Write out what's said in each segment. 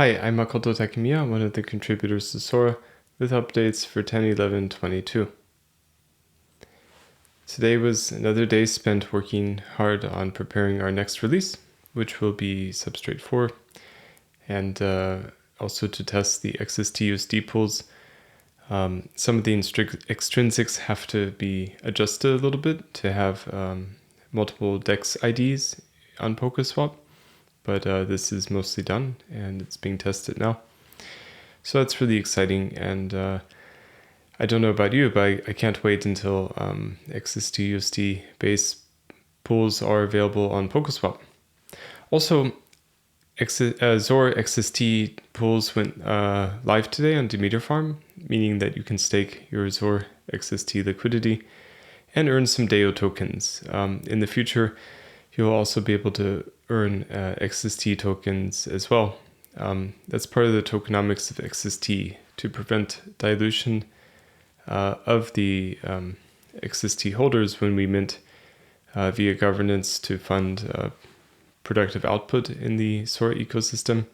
Hi, I'm Makoto Takemiya, one of the contributors to SORA, with updates for 10.11.22. Today was another day spent working hard on preparing our next release, which will be Substrate4, and also to test the XSTUSD pools. Some of the extrinsics have to be adjusted a little bit to have multiple DEX IDs on PokeSwap. But this is mostly done and it's being tested now. So that's really exciting, and I don't know about you, but I can't wait until XSTUSD base pools are available on PokeSwap. Also, SORA XST pools went live today on Demeter Farm, meaning that you can stake your SORA XST liquidity and earn some DAO tokens. In the future, you'll also be able to earn XST tokens as well. That's part of the tokenomics of XST to prevent dilution of the XST holders when we mint via governance to fund productive output in the SORA ecosystem.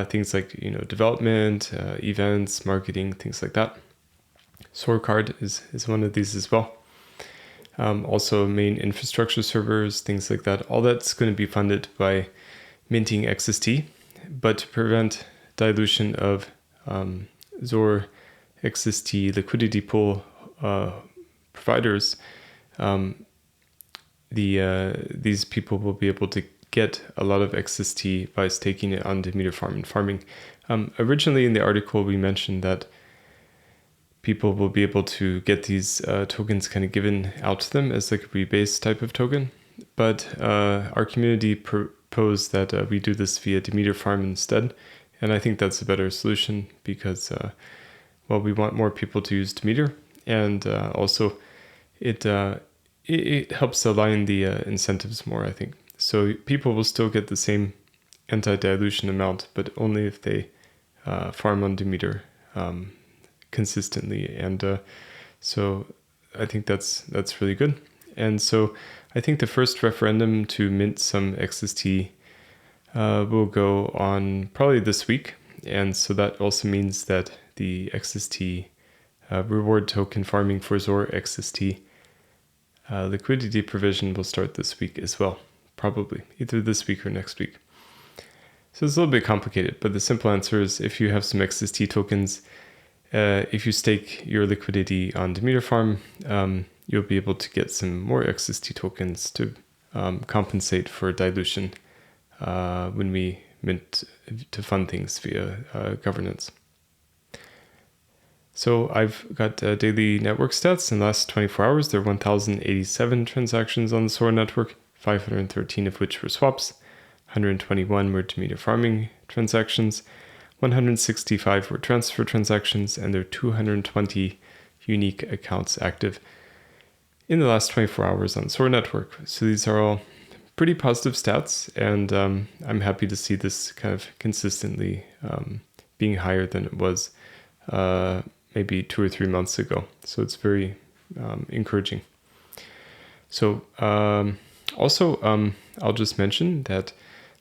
Things like development, events, marketing, things like that. SORA Card is one of these as well. Also main infrastructure servers, things like that. All that's going to be funded by minting XST, but to prevent dilution of SORA XST liquidity pool providers, these people will be able to get a lot of XST by staking it on Demeter Farm and farming. Originally in the article we mentioned that people will be able to get these tokens kind of given out to them as like a rebase type of token. But our community proposed that we do this via Demeter Farm instead. And I think that's a better solution because, well, we want more people to use Demeter. And also it helps align the incentives more, I think. So people will still get the same anti-dilution amount, but only if they farm on Demeter consistently, and so I think that's really good. And so I think the first referendum to mint some XST will go on probably this week, and so that also means that the XST reward token farming for SORA XST liquidity provision will start this week as well, probably either this week or next week. So it's a little bit complicated, but the simple answer is if you have some XST tokens, if you stake your liquidity on Demeter Farm, you'll be able to get some more XST tokens to compensate for dilution when we mint to fund things via governance. So I've got daily network stats. In the last 24 hours, there are 1,087 transactions on the SORA network, 513 of which were swaps, 121 were Demeter farming transactions, 165 were transfer transactions, and there are 220 unique accounts active in the last 24 hours on the SORA network. So these are all pretty positive stats, and I'm happy to see this kind of consistently being higher than it was maybe 2 or 3 months ago. So it's very encouraging. So also, I'll just mention that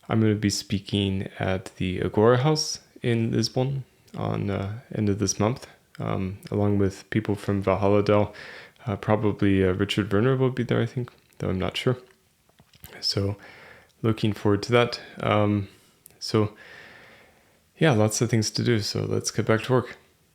I'm going to be speaking at the Agora House in Lisbon on end of this month, along with people from Valhalla Dell. Probably Richard Werner will be there, I think, though I'm not sure. So looking forward to that. So yeah, lots of things to do. So let's get back to work.